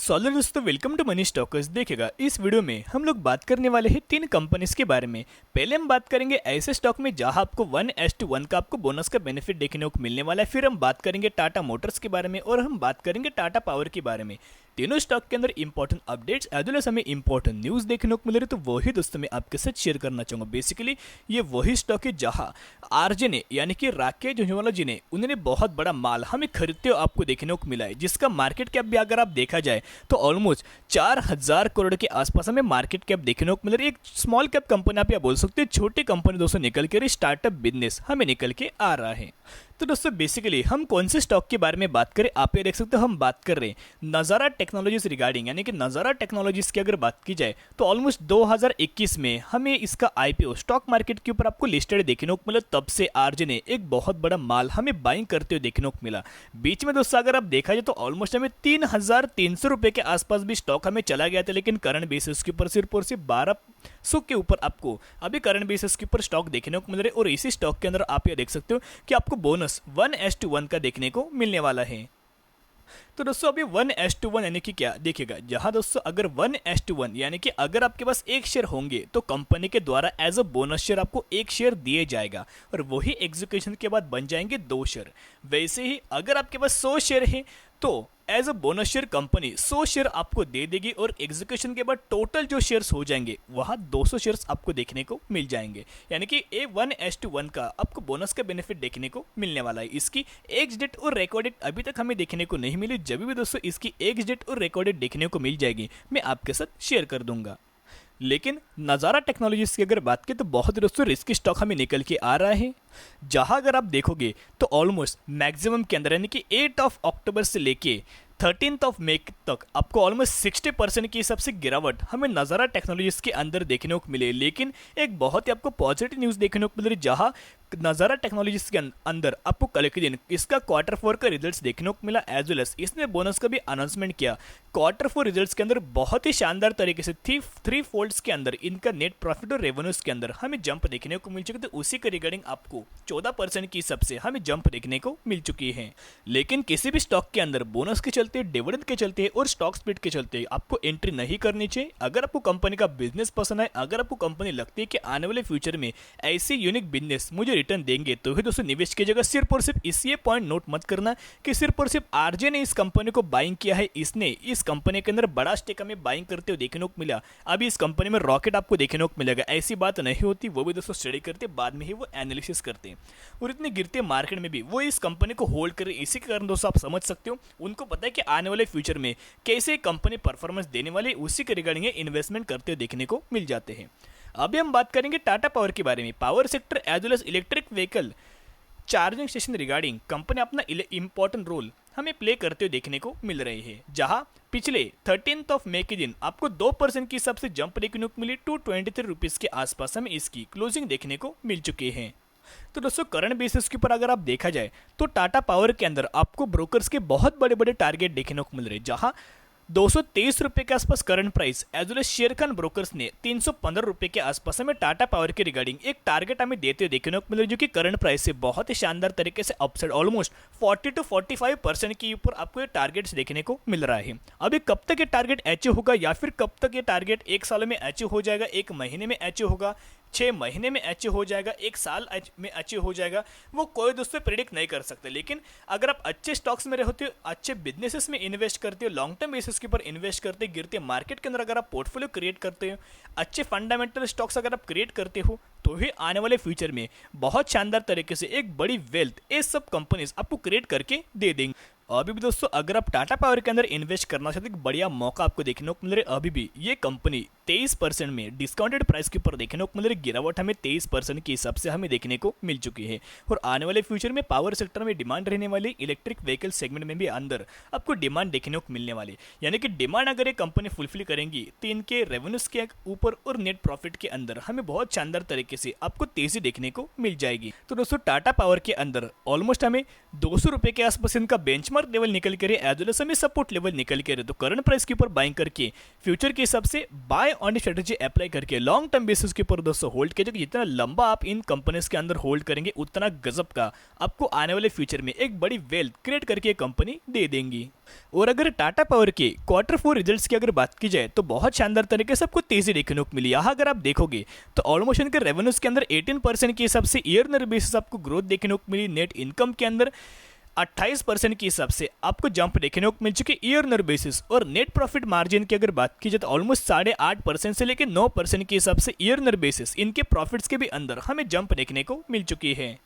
Solid दोस्तों, welcome to money stalkers. देखिएगा, इस वीडियो में हम लोग बात करने वाले हैं 3 कंपनीज के बारे में। पहले हम बात करेंगे ऐसे स्टॉक में जहां आपको 1:1 का आपको बोनस का बेनिफिट देखने को मिलने वाला है। फिर हम बात करेंगे टाटा मोटर्स के बारे में और हम बात करेंगे टाटा पावर के बारे में। तीनों स्टॉक के अंदर important updates as well as हमें इंपॉर्टेंट न्यूज़ देखने को मिल रही है, तो वही दोस्तों मैं आपके साथ शेयर करना चाहूँगा। बेसिकली ये वही स्टॉक है जहां आरजे ने यानी कि राकेश झुंझुनवाला जी ने उन्होंने बहुत बड़ा माल हमें खरीदते हुए आपको देखने को मिला है, जिसका मार्केट कैप भी अगर आप देखा जाए तो ऑलमोस्ट 4000 करोड़ के आसपास हमें मार्केट कैप देखने को मिल रही है। एक स्मॉल कैप कंपनी आप बोल सकते हैं, छोटी कंपनी दोस्तों निकल के स्टार्टअप बिजनेस हमें निकल के आ रहा है। तो दोस्तों बेसिकली हम कौन से स्टॉक के बारे में बात करें, आप ये देख सकते हो हम बात कर रहे हैं नज़ारा टेक्नोलॉजीज रिगार्डिंग, यानी कि नज़ारा टेक्नोलॉजीज की अगर बात की जाए तो ऑलमोस्ट 2021 में हमें इसका आईपीओ स्टॉक मार्केट के ऊपर आपको लिस्टेड देखने को मिला। तब से आरजे ने एक बहुत बड़ा माल हमें बाइंग करते हुए देखने को मिला। बीच में दोस्तों अगर आप देखा जाए तो ऑलमोस्ट हमें 3300 रुपये के आसपास भी स्टॉक हमें चला गया था, लेकिन करंट बेसिस के ऊपर सिर्फ और सिर्फ 1200 के ऊपर आपको अभी करंट बेसिस के ऊपर स्टॉक देखने को मिल रहे। और इसी स्टॉक के अंदर आप ये देख सकते हो कि आपको बोनस 1:1 का देखने को मिलने वाला है। तो दोस्तों अभी 1:1 यानी कि क्या देखिएगा, जहां दोस्तों अगर 1:1 यानी कि अगर आपके पास एक शेयर होंगे तो कंपनी के द्वारा एज अ बोनस शेयर आपको एक शेयर दिए जाएगा और वही एग्जीक्यूशन के बाद बन जाएंगे 2 शेयर। वैसे ही अगर आपके पास 100 शेयर है तो as a bonus share company 100 share आपको दे देगी और एग्जीक्यूशन के बाद टोटल जो शेयर्स हो जाएंगे वहाँ 200 शेयर्स आपको देखने को मिल जाएंगे। यानी कि 1:1 का आपको बोनस का बेनिफिट देखने को मिलने वाला है। इसकी एग्ज डेट और रिकॉर्ड डेट अभी तक हमें देखने को नहीं मिली। जब भी दोस्तों इसकी एग्ज डेट और रिकॉर्ड डेट देखने को मिल जाएगी मैं आपके साथ शेयर कर दूंगा। लेकिन नज़ारा टेक्नोलॉजीज की अगर बात करें तो बहुत ही दोस्तों रिस्की स्टॉक हमें निकल के आ रहा है, जहां अगर आप देखोगे तो ऑलमोस्ट मैक्सिमम के अंदर यानी कि 8 अक्टूबर से लेके 13 मई तक आपको ऑलमोस्ट 60% की सबसे गिरावट हमें नज़ारा टेक्नोलॉजीज के अंदर देखने को मिले। लेकिन एक बहुत ही आपको पॉजिटिव न्यूज़ देखने को मिल रही, जहां नज़ारा टेक्नोलॉजीज के अंदर आपको कल के दिन इसका Q4 का रिजल्ट्स देखने को मिला। एज वेल एज इसने बोनस का भी अनाउंसमेंट किया। Q4 रिजल्ट्स के अंदर बहुत ही शानदार तरीके से 3 फोल्ड्स के अंदर इनका नेट प्रॉफिट और रेवेन्यूज के अंदर हमें जंप देखने को मिल चुकी। तो उसी के रिगार्डिंग आपको 14% की सबसे हमें जंप देखने को मिल चुकी है। लेकिन किसी भी स्टॉक के अंदर बोनस के चलते, डिविडेंड के चलते और स्टॉक स्प्लिट के चलते आपको एंट्री नहीं करनी चाहिए। अगर आपको कंपनी का बिजनेस पसंद है, अगर आपको कंपनी लगती है कि आने वाले फ्यूचर में ऐसी यूनिक बिजनेस मुझे रिटर्न देंगे, तो ही दोस्तों निवेश की जगह सिर्फ और सिर्फ इस ये पॉइंट नोट मत करना कि सिर्फ और सिर्फ आरजे ने इस कंपनी को बाइंग किया है, इसने इस कंपनी के अंदर बड़ा स्टेक हमें बाइंग करते हुए देखने को मिला, अभी इस कंपनी में रॉकेट आपको देखने को मिलेगा। ऐसी बात नहीं होती। वो भी दोस्तों स्टडी करते बाद में ही वो एनालिसिस करते हैं और इतने गिरते मार्केट में भी वो इस कंपनी को होल्ड कर रहे। इसी के कारण दोस्तों आप समझ सकते हो उनको पता है कि आने वाले फ्यूचर में कैसे कंपनी परफॉर्मेंस देने वाले, उसी के रिगार्डिंग इन्वेस्टमेंट करते हुए देखने को मिल जाते हैं। अभी हम बात करेंगे टाटा पावर के बारे में। Power sector as well as electric vehicle charging station regarding company अपना इंपॉर्टेंट रोल हमें प्ले करते हुए देखने को मिल रही है, जहां पिछले 13 मई के दिन आपको 2% की सबसे जंप देखने को मिली। 223 रुपीज़ के आसपास हमें इसकी क्लोजिंग देखने को मिल चुकी है। तो दोस्तों करंट बेसिस के ऊपर अगर आप देखा जाए तो टाटा पावर के अंदर आपको ब्रोकर्स के बहुत बड़े बड़े टारगेट देखने को मिल रहे हैं, जहां 223 रुपये के आसपास current price as well as Sharekhan brokers ने 315 रुपये के आसपास हमें टाटा पावर के रिगार्डिंग एक टारगेट हमें देते हुए देखने को मिल रहा है, जो कि करंट प्राइस से बहुत ही शानदार तरीके से अपसाइड ऑलमोस्ट 40 to 45% के ऊपर आपको ये टारगेट्स देखने को मिल रहा है। अभी कब तक ये टारगेट अचीव होगा या फिर कब तक ये टारगेट 1 साल में अचीव हो जाएगा, 1 महीने में अचीव होगा, 6 महीने में अचीव हो जाएगा, 1 साल में अचीव हो जाएगा, वो कोई दोस्तों प्रिडिक्ट नहीं कर सकते। लेकिन अगर आप अच्छे स्टॉक्स में रहते हो, अच्छे बिजनेसेस में इन्वेस्ट करते हो, लॉन्ग टर्म बेसिस के ऊपर इन्वेस्ट करते हो, गिरते मार्केट के अंदर अगर आप पोर्टफोलियो क्रिएट करते हो, अच्छे फंडामेंटल स्टॉक्स अगर आप क्रिएट करते हो, तो ही आने वाले फ्यूचर में बहुत शानदार तरीके से एक बड़ी वेल्थ ये सब कंपनीज आपको क्रिएट करके दे देंगे। अभी भी दोस्तों अगर आप टाटा पावर के अंदर इन्वेस्ट करना चाहते हैं, बढ़िया मौका आपको देखने को मिल रहा है। अभी भी ये कंपनी 23% में डिस्काउंटेड प्राइस के ऊपर देखने को मिल रही, गिरावट हमें 23% के हिसाब से हमें देखने को मिल चुकी है। और आने वाले फ्यूचर में पावर सेक्टर में डिमांड रहने वाली, इलेक्ट्रिक व्हीकल सेगमेंट में भी अंदर आपको डिमांड देखने को मिलने वाली। यानी कि डिमांड अगर ये कंपनी फुलफिल करेंगी तो इनके रेवेन्यूज के ऊपर और नेट प्रॉफिट के अंदर हमें बहुत शानदार तरीके से आपको तेजी देखने को मिल जाएगी। तो दोस्तों टाटा पावर के अंदर ऑलमोस्ट हमें 200 रुपये के आसपास इनका बेंचमार्क बेंचमार्क लेवल निकल के रहे, एज वेल एज हमें सपोर्ट लेवल निकल के रहे, तो करंट प्राइस के ऊपर बाइंग करके फ्यूचर के हिसाब से बाय ऑन स्ट्रेटेजी अप्लाई करके लॉन्ग टर्म बेसिस के ऊपर दोस्तों होल्ड कीजिए। जितना लंबा आप इन कंपनीज के अंदर होल्ड करेंगे उतना गजब का आपको आने वाले फ्यूचर में एक बड़ी वेल्थ क्रिएट करके कंपनी दे देंगी। और अगर टाटा पावर के Q4 रिजल्ट्स की अगर बात की जाए तो बहुत शानदार तरीके से आपको तेजी देखने को मिली। यहाँ अगर आप देखोगे तो ऑलमोस्ट इनके रेवेन्यूज के अंदर 18% के हिसाब से ईयर बेसिस आपको ग्रोथ देखने को मिली। नेट इनकम के अंदर 28% के हिसाब से आपको जंप देखने को मिल चुके ईयर बेसिस। और नेट प्रॉफिट मार्जिन की अगर बात की जाए तो ऑलमोस्ट 8.5% से लेकर 9% के हिसाब से ईयर बेसिस इनके प्रॉफिट्स के भी अंदर हमें जंप देखने को मिल चुकी है।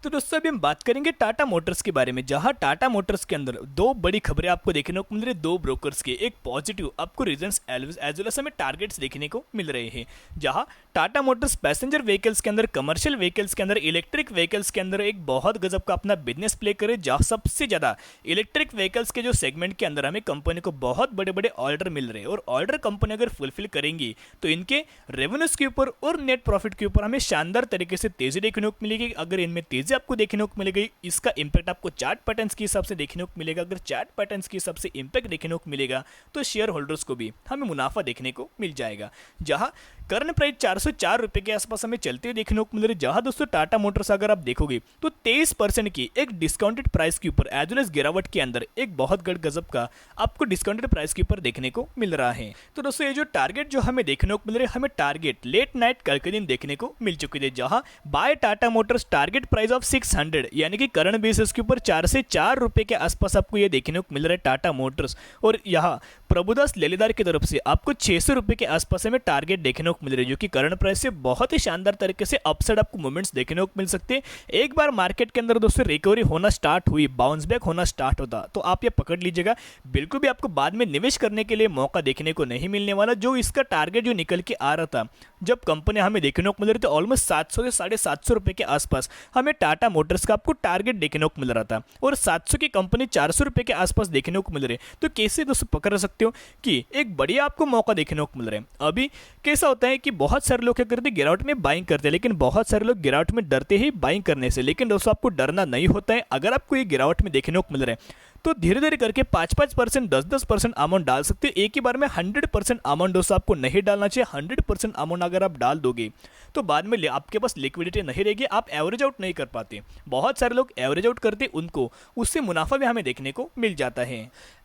तो दोस्तों अभी हम बात करेंगे टाटा मोटर्स के बारे में, जहां टाटा मोटर्स के अंदर दो बड़ी खबरें आपको देखने को मिल रही है, दो ब्रोकर्स के। एक पॉजिटिव आपको रीजंस एज वेल एज हमें टारगेट्स देखने को मिल रहे हैं, जहां टाटा मोटर्स पैसेंजर व्हीकल्स के अंदर, कमर्शियल व्हीकल्स के अंदर, इलेक्ट्रिक व्हीकल्स के अंदर एक बहुत गजब का अपना बिजनेस प्ले करे, जहां सबसे ज्यादा इलेक्ट्रिक व्हीकल्स के जो सेगमेंट के अंदर हमें कंपनी को बहुत बड़े बड़े ऑर्डर मिल रहे हैं। और ऑर्डर कंपनी अगर फुलफिल करेंगी तो इनके रेवेन्यूज के ऊपर और नेट प्रॉफिट के ऊपर हमें शानदार तरीके से तेजी देखने को मिलेगी। अगर इनमें तेजी आपको देखने को मिलेगी, इसका इंपैक्ट आपको चार्ट पैटर्न्स के हिसाब से देखने को मिलेगा। अगर चार्ट पैटर्न्स के हिसाब से इंपैक्ट देखने को मिलेगा तो शेयर होल्डर्स को भी हमें मुनाफा देखने को मिल जाएगा। जहां करंट प्राइस 404 रुपए के आसपास हमें चलते हुए देखने को मिल रही है। जहां दोस्तों टाटा मोटर्स अगर आप देखोगे तो 23% की एक डिस्काउंटेड प्राइस के ऊपर एज वेल एज गिरावट के अंदर एक बहुत गजब का आपको डिस्काउंटेड प्राइस के ऊपर देखने को मिल रहा है। तो दोस्तों ये जो टारगेट जो हमें देखने को मिल रहे हैं, हमें टारगेट लेट नाइट कल के दिन देखने को मिल चुकी है। जहां buy Tata Motors target price of 600 यानी कि करंट बेसिस के ऊपर 4 से 4 रुपए के आसपास आपको ये देखने को मिल रहा है टाटा मोटर्स। और यहाँ प्रभुदास लेलेदार की तरफ से आपको 600 रुपए के आसपास हमें टारगेट देखने को मिल रही है, जो कि करंट प्राइस से बहुत ही शानदार तरीके से अपसाइड आपको मूवमेंट्स देखने को मिल सकते हैं। एक बार मार्केट के अंदर दोस्तों रिकवरी होना स्टार्ट हुई, बाउंस बैक होना स्टार्ट होता, तो आप ये पकड़ लीजिएगा, बिल्कुल भी आपको बाद में निवेश करने के लिए मौका देखने को नहीं मिलने वाला। जो इसका टारगेट जो निकल के आ रहा था जब कंपनी हमें देखने को मिल रही थी ऑलमोस्ट 700 से 750 रुपए के आसपास हमें टाटा मोटर्स का आपको टारगेट देखने को मिल रहा था, और 700 की कंपनी 400 रुपए के आसपास देखने को मिल रही है। तो कैसे दोस्तों पकड़ सकते हो कि एक बढ़िया आपको मौका देखने को मिल रहा है। अभी कैसा होता है कि बहुत सारे लोग क्या करते हैं, गिरावट में बाइंग करते हैं, लेकिन बहुत सारे लोग गिरावट में डरते ही बाइंग करने से। लेकिन दोस्तों आपको डरना नहीं होता है। अगर आपको ये गिरावट में देखने को मिल रहा है तो धीरे धीरे करके 5-5%, 10-10% अमाउंट डाल सकते हो। एक ही बार में 100% अमाउंट दोस्तों आपको नहीं डालना चाहिए। 100% अमाउंट अगर आप डाल दोगे तो बाद में आपके पास लिक्विडिटी नहीं रहेगी, आप एवरेज आउट नहीं कर पाते। बहुत सारे लोग एवरेज आउट करते, उनको उससे मुनाफा भी हमें देखने को मिल जाता है।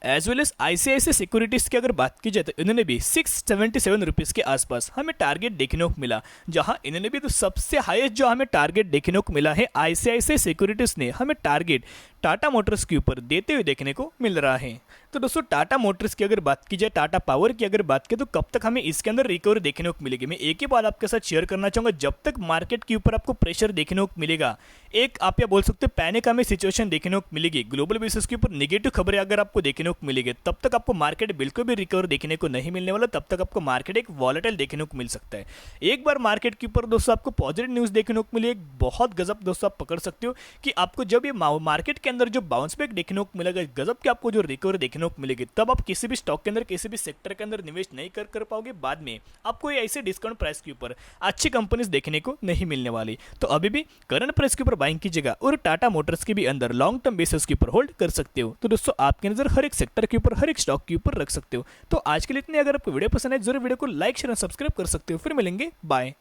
As well as ICICI securities की अगर बात की जाए तो इन्होंने भी 677 रुपीज़ के आसपास हमें टारगेट देखने को मिला, जहां इन्होंने भी तो सबसे हाईएस्ट जो हमें टारगेट देखने को मिला है ICICI सिक्योरिटीज ने हमें टारगेट टाटा मोटर्स के ऊपर देते हुए देखने को मिल रहा है। तो दोस्तों टाटा मोटर्स की अगर बात की जाए, टाटा पावर की अगर बात की तो कब तक हमें इसके अंदर रिकवरी देखने को मिलेगी, मैं एक ही बात आपके साथ शेयर करना चाहूंगा। जब तक मार्केट के ऊपर आपको प्रेशर देखने को मिलेगा, एक आप या बोल सकते हैं पैनिक हमें सिचुएशन देखने को मिलेगी, ग्लोबल बेसिस के ऊपर नेगेटिव खबरें अगर आपको देखने को मिलेगी, तब तक आपको मार्केट बिल्कुल भी रिकवर देखने को नहीं मिलने वाला। तब तक आपको मार्केट एक वॉलेटाइल देखने को मिल सकता है। एक बार मार्केट के ऊपर दोस्तों आपको पॉजिटिव न्यूज देखने को मिले, बहुत गजब दोस्तों आप पकड़ सकते हो कि आपको जब ये मार्केट के अंदर जो बाउंस बैक देखने को मिलेगा, गजब के आपको जो रिकवरी देखने को मिलेगी, तब आप किसी भी स्टॉक के अंदर, किसी भी सेक्टर के अंदर निवेश नहीं कर पाओगे। बाद में आपको ये ऐसे डिस्काउंट प्राइस के ऊपर अच्छी कंपनीज देखने को नहीं मिलने वाली। तो अभी भी करंट प्राइस के ऊपर बाइंग कीजिएगा और टाटा मोटर्स के भी अंदर लॉन्ग टर्म बेसिस के ऊपर होल्ड कर सकते हो। तो दोस्तों आपकी नजर हर एक सेक्टर के ऊपर, हर एक स्टॉक के ऊपर रख सकते हो। तो आज के लिए इतने। अगर आपको वीडियो पसंद है जरूर वीडियो को लाइक, शेयर और सब्सक्राइब कर सकते हो। फिर मिलेंगे, बाय।